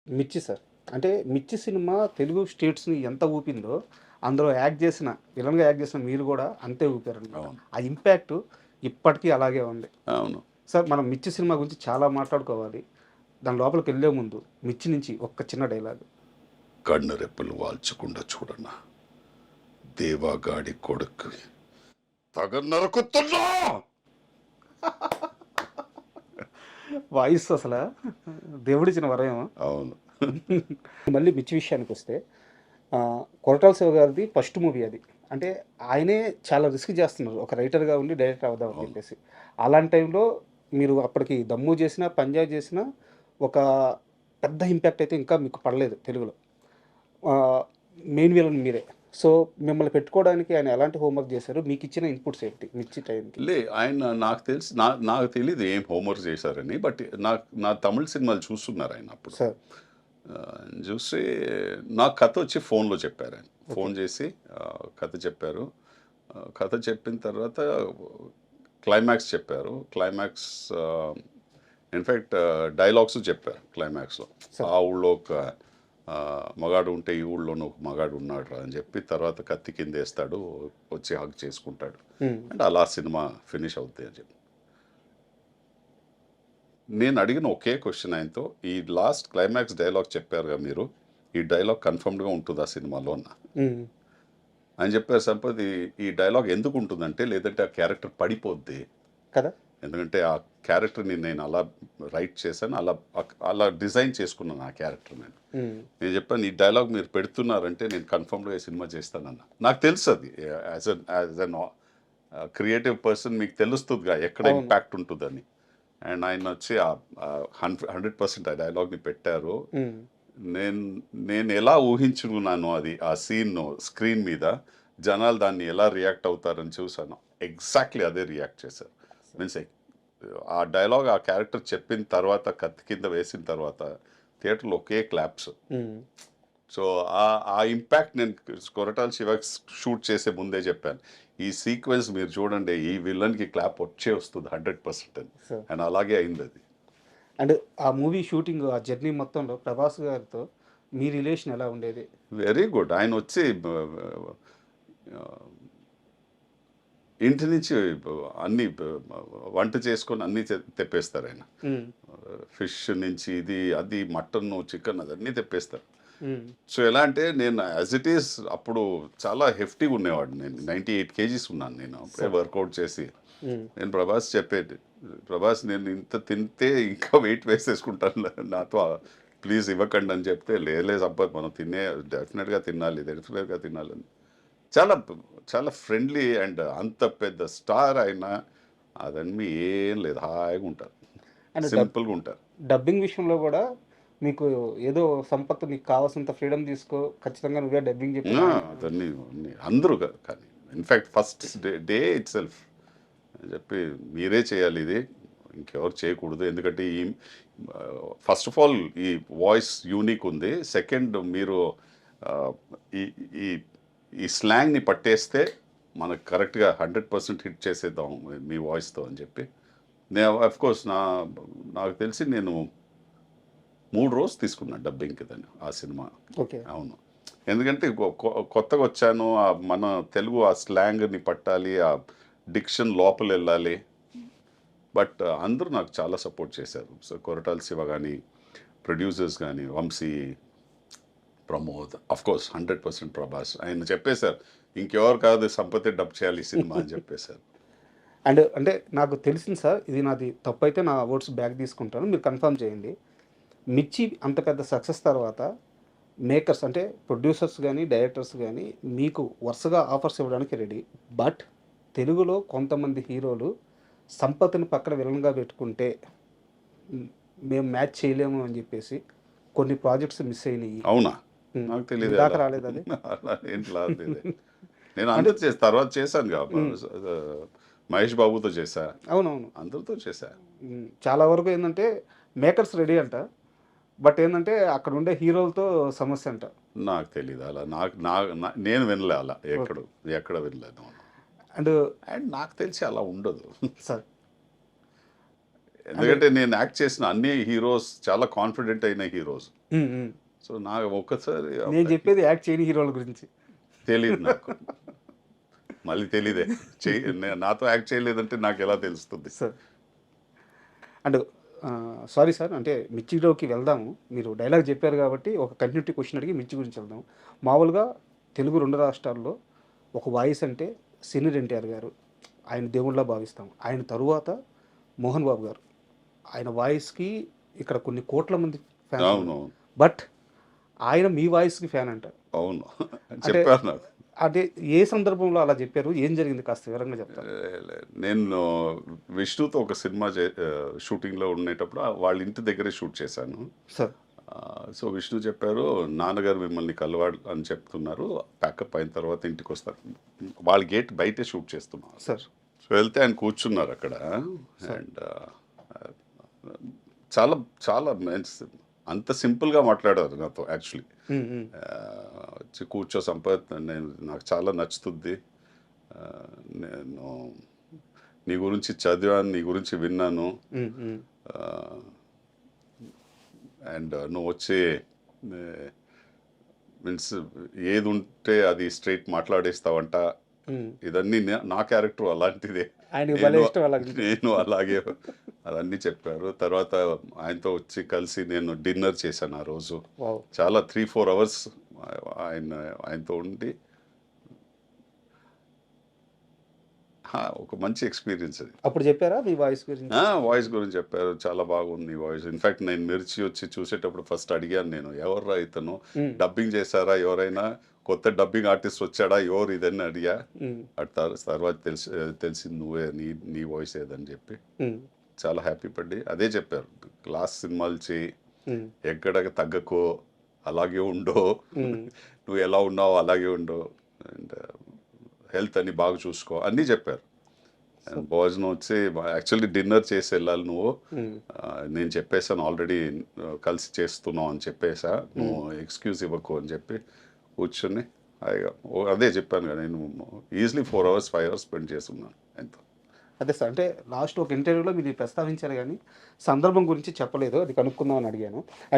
మిర్చి సార్. అంటే 'మిర్చి' సినిమా తెలుగు స్టేట్స్‌ని ఎంత ఊపిందో, అందులో విలన్‌గా యాక్ట్ చేసిన మీరు గూడా అంతే ఊపారనమాట. అవును. ఆ ఇంపాక్ట్ ఇప్పటికీ అలాగే ఉంది. అవును. సార్ మనం 'మిర్చి' సినిమా గురించి చాలా మాట్లాడుకోవాలి. దాని లోపలికెళ్ళే ముందు 'మిర్చి' నుంచి ఒక్క చిన్న డైలాగ్. కన్ను రెప్పలు వాల్చకుండా చూడన్నా, దేవాగాడి కొడుకు తగ నరుకుతున్నా. వాయిస్ అసలా దేవుడిచ్చిన వరమేమో. అవును. మళ్ళీ 'మిర్చి' విషయానికొస్తే కొరటాల శివ గారిది ఫస్ట్ మూవీ అది. అంటే ఆయనే చాలా రిస్క్ చేస్తున్నారు. ఒక రైటర్‌గా ఉండి డైరెక్టర్ అవుదామని అవును. చెప్పేసి. అలాంటి టైంలో మీరు అప్పటికి 'దమ్ము' చేసినా, 'పంజా' చేసినా ఒక పెద్ద ఇంపాక్ట్ అయితే ఇంకా మీకు పడలేదు తెలుగులో. ఆహ్, మెయిన్ విలన్ మీరే. సో, మిమ్మల్ని పెట్టుకోవడానికి ఆయన ఎలాంటి హోంవర్క్ చేశారు? మీకిచ్చిన ఇన్‌పుట్స్ ఏంటి 'మిర్చి' టైంకి? ఆయన నాకు తెలిసి నాకు తెలీదు ఏం హోంవర్క్ చేశారని. బట్ నా తమిళ్ సినిమాలు చూస్తున్నారు ఆయన అప్పుడు. సార్. చూసి నాకు కథ వచ్చి ఫోన్‌లో చెప్పారాయన. ఓకే. ఫోన్ చేసి కథ చెప్పారు. కథ చెప్పిన తర్వాత క్లైమాక్స్ చెప్పారు. క్లైమాక్స్ ఇన్‌ఫాక్ట్ డైలాగ్స్ చెప్పారు క్లైమాక్స్‌లో. సార్. ఆ ఊళ్ళో ఒక మగాడు ఉంటే ఈ ఊళ్ళోనే ఒక మగాడు ఉన్నాడురా అని చెప్పి తర్వాత కత్తి కిందేస్తాడు. వచ్చి హగ్ చేసుకుంటాడు. హ్మ్. అండ్ అలా సినిమా ఫినిష్ అవుద్ది అని చెప్పి. నేను అడిగిన ఒకే క్వెషన్ ఆయనతో, "ఈ లాస్ట్ క్లైమాక్స్ డైలాగ్ చెప్పారుగా మీరు. ఈ డైలాగ్ కన్ఫర్మ్డ్‌గా ఉంటుందా సినిమాలో" అన్నా. హ్మ్. ఆయన చెప్పారు, "సంపత్ ఈ డైలాగ్ ఎందుకుంటుందంటే, లేదంటే ఆ క్యారెక్టర్ పడిపోద్ది. కదా! ఎందుకంటే ఆ క్యారెక్టర్‌ని నేను అలా రైట్ చేశాను. అలా డిజైన్ చేసుకున్నాను ఆ క్యారెక్టర్ నేను." హ్మ్. నేను చెప్పాను, "ఈ డైలాగ్ మీరు పెడుతున్నారంటే నేను కన్ఫర్మ్డ్‌గా ఈ సినిమా చేస్తానన్నా." నాకు తెలుసు అది. యాజ్ ఎన్ క్రియేటివ్ పర్సన్ మీకు తెలుస్తుందిగా ఎక్కడ అవును. ఇంపాక్ట్ ఉంటుందని. అండ్ ఆయన వచ్చి 100% ఆ డైలాగ్‌ని పెట్టారు. హ్మ్. నేను నేను ఎలా ఊహించుకున్నానో అది ఆ సీన్‌ను స్క్రీన్ మీద జనాలు దాన్ని ఎలా రియాక్ట్ అవుతారని చూసానో ఎగ్జాక్ట్‌లీ అదే రియాక్ట్ చేశారు. మీన్స్ ఆ డైలాగ్ ఆ క్యారెక్టర్ చెప్పిన తర్వాత కత్తి కింద వేసిన తర్వాత థియేటర్‌లో ఒకే క్లాప్స్. హ్మ్. సో, ఆ ఇంపాక్ట్ నేను కొరటాల శివకి షూట్ చేసే ముందే చెప్పాను. ఈ సీక్వెన్స్ మీరు చూడండి ఈ విలన్‌కి క్లాప్ వచ్చే వస్తుంది 100% అని. సార్. అండ్ అలాగే అయిందది. అండ్ ఆ మూవీ షూటింగ్ ఆ జర్నీ మొత్తంలో 'ప్రభాస్' గారితో మీ రిలేషన్ ఎలా ఉండేది? Very good. ఆయనొచ్చి ఆహ్, ఇంటి నుంచి అన్నీ వంట చేసుకొని అన్నీ తెప్పేస్తారాయన. హ్మ్. ఫిష్ నుంచి ఇది, అది మటను, చికెన్ అదన్నీ తెప్పేస్తారు. హ్మ్. సో, ఎలా అంటే నేను యాజ్ ఇట్ ఈజ్ అప్పుడు చాలా హెఫ్టీగా ఉండేవాడిని. నేను 98 కేజీస్ ఉన్నాను నేను. అప్పుడే సార్. వర్కౌట్ చేసి. హ్మ్. నేను ప్రభాస్ చెప్పేది. ప్రభాస్ నేను ఇంత తింటే ఇంకా వెయిట్ వేసేసుకుంటాను. నాతో ప్లీజ్ ఇవ్వకండి అని చెప్తే, లేదులే సంపత్ మనం డెఫినిట్‌గా తినాలి. డెఫినిట్‌గా తినాలని. చాలా చాలా ఫ్రెండ్లీ అండ్ అంత పెద్ద స్టార్ ఆయన అదన్నీ ఏం లేదు. హాయిగా ఉంటారు. అండ్ సింపుల్‌గా ఉంటారు. డబ్బింగ్ విషయంలో గూడా మీకు ఏదో సంపత్ నీకు కావాల్సినంత ఫ్రీడమ్ తీసుకో, ఖచ్చితంగా నువ్వే డబ్బింగ్ చెప్పని ఆయన అదన్నీ అన్నీ అందరూ కానీ ఇన్‌ఫాక్ట్ ఫస్ట్ డే ఇట్‌సెల్ఫ్ అని చెప్పి మీరే చేయాలి ఇది. ఇంకెవరు చేయకూడదు. ఎందుకంటే ఫస్ట్ ఆఫ్ ఆల్ ఈ వాయిస్ యూనిక్ ఉంది. సెకండ్ మీరు ఆహ్, ఈ ఈ ఈ స్లాంగ్‌ని పట్టేస్తే మనకు కరెక్ట్‌గా 100% హిట్ చేసేద్దాం మీ వాయిస్‌తో అని చెప్పి. నేను ఆఫ్‌కోర్స్ నాకు తెలిసి నేను 3 రోజులు తీసుకున్నాను డబ్బింగ్‌కి దాన్ని ఆ సినిమా. ఓకే. అవును. ఎందుకంటే కొత్తగొచ్చాను. మన తెలుగు ఆ స్లాంగ్‌ని పట్టాలి. ఆ డిక్షన్ లోపలెళ్ళాలి. బట్ అందరూ నాకు చాలా సపోర్ట్ చేశారు. సో, కొరటాల శివ గాని, ప్రొడ్యూసర్స్ గాని, వంశీ, ప్రమోద్, ఆఫ్‌కోర్స్ 100% ప్రభాస్. ఆయన చెప్పేసారు. ఇంకెవరు కాదు సంపతే డబ్ చేయాలి ఈ సినిమా అని చెప్పేసారు. అండ్ అంటే నాకు తెలిసింది సార్. ఇది నాది తప్పైతే నా వర్డ్స్ బ్యాక్ తీసుకుంటాను. మీరు కన్ఫర్మ్ చేయండి. 'మిర్చి' అంత పెద్ద సక్సెస్ తర్వాత మేకర్స్ అంటే ప్రొడ్యూసర్స్ గాని, డైరెక్టర్స్ గాని మీకు వరుసగా ఆఫర్స్ ఇవ్వడానికి రెడీ. బట్ తెలుగులో కొంతమంది హీరోలు సంపత్‌ని పక్కన విలన్‌గా పెట్టుకుంటే హ్మ్, మేము మ్యాచ్ చేయలేము అని జెప్పేసి కొన్ని ప్రాజెక్ట్స్ మిస్ అయినియి. అవునా? హ్మ్. నాకు మీ తెలీదే దాకా అలా. రాలేదది? అలా ఏం రాలేదే. నేను అంటే అందరూ తర్వాత చేశానుగా. హ్మ్. మహేష్ బాబుతో చేశా. అవునవును. అందరితో చేశా. చాలా వరకు ఏందంటే మేకర్స్ రెడీ అంట. బట్ ఏందంటే అక్కడుండే హీరోలతో సమస్య అంట. నాకు తెలీదు అలా. నాకు నా నా నేను వినలే అలా. ఓకే. ఎక్కడ వినలేదు. అవును. అండ్ అండ్ నాకు తెలిసి అలా ఉండదు. సార్ ఎందుకంటే నేను యాక్ట్ చేసిన అన్ని హీరోస్ చాలా కాన్ఫిడెంట్ అయిన హీరోస్. సో నాకు ఒక్కసారి నేను చెప్పేది యాక్ట్ చేయని హీరోల గురించి. తెలియదు నాకు. మళ్ళీ తెలీదే. నాతో యాక్ట్ చేయలేదంటే నాకు ఎలా తెలుస్తుంది? సార్ అండ్ సారీ సార్, అంటే మిర్చిలోకి వెళ్దాము. మీరు డైలాగ్ చెప్పారు కాబట్టి ఒక కంటిన్యూటీ క్వశ్చన్ అడిగి మిర్చి గురించి వెళ్దాం. మామూలుగా తెలుగు 2 రాష్ట్రాల్లో ఒక వాయిస్ అంటే సీనియర్ ఎన్టీఆర్ గారు, ఆయన దేవుళ్ళ భావిస్తాం. ఆయన తరువాత మోహన్ బాబు గారు. ఆయన వాయిస్కి ఇక్కడ కొన్ని కోట్ల మంది ఫ్యాన్. అవును. బట్ ఆయన మీ వాయిస్కి ఫ్యాన్ అంటారు. అవును. చెప్పారు నాకు. అంటే ఏ సందర్భంలో అలా చెప్పారు? ఏం జరిగింది కాస్త వివరంగా చెప్తారు? నేను విష్ణుతో ఒక సినిమా షూటింగ్లో ఉండేటప్పుడు వాళ్ళ ఇంటి దగ్గరే షూట్ చేశాను. సార్ సో విష్ణు చెప్పారు, నాన్నగారు మిమ్మల్ని కలవాడు అని చెప్తున్నారు, ప్యాకప్ అయిన తర్వాత ఇంటికి వస్తారు. వాళ్ళ గేట్ బయటే షూట్ చేస్తున్నాం. సార్ సో వెళ్తే ఆయన కూర్చున్నారు అక్కడ. అండ్ చాలా చాలా అంత సింపుల్గా మాట్లాడారు నాతో యాక్చువల్లీ. వచ్చి కూర్చో సంపత్, నాకు చాలా నచ్చుతుంది, నేను నీ గురించి చదివాను, నీ గురించి విన్నాను, అండ్ నువ్వు వచ్చి మీన్స్ ఏది ఉంటే అది స్ట్రైట్ మాట్లాడేస్తావంట, ఇదన్నీ నా క్యారెక్టర్ అలాంటిదే, నేను అలాగే అవన్నీ చెప్పారు. తర్వాత ఆయనతో వచ్చి కలిసి నేను డిన్నర్ చేశాను ఆ రోజు. చాలా 3-4 అవర్స్ ఆయనతో ఉండి ఒక మంచి ఎక్స్పీరియన్స్ అది. అప్పుడు చెప్పారా మీ వాయిస్ గురించి? వాయిస్ గురించి చెప్పారు, చాలా బాగుంది వాయిస్. ఇన్ఫాక్ట్ నేను మిర్చి వచ్చి చూసేటప్పుడు ఫస్ట్ అడిగాను, నేను ఎవర్రా ఇతను, డబ్బింగ్ చేశారా, ఎవరైనా కొత్త డబ్బింగ్ ఆర్టిస్ట్ వచ్చాడా, ఎవరు ఇదని అడిగా. తర్వాత తెలిసింది నువ్వే, నీ వాయిస్ ఏదని చెప్పి చాలా హ్యాపీ పడి అదే చెప్పారు, క్లాస్ సినిమాలు చేయి, ఎక్కడ తగ్గకో, అలాగే ఉండో, నువ్వు ఎలా ఉన్నావో అలాగే ఉండో, అండ్ హెల్త్ అని బాగా చూసుకో అన్నీ చెప్పారు. భోజనం వచ్చి యాక్చువల్లీ డిన్నర్ చేసి వెళ్ళాలి నువ్వు, నేను చెప్పేసాను ఆల్రెడీ కలిసి చేస్తున్నావు అని చెప్పేసా, నువ్వు ఎక్స్క్యూజ్ ఇవ్వకు అని చెప్పి కూర్చొని అదే చెప్పాను కదా, నేను ఈజీలీ 4 hours 5 hours స్పెండ్ చేస్తున్నాను ఎంతో. అదే సార్, అంటే లాస్ట్ ఒక ఇంటర్వ్యూలో మీరు ప్రస్తావించారు కానీ సందర్భం గురించి చెప్పలేదు, అది కనుక్కుందామని అడిగాను.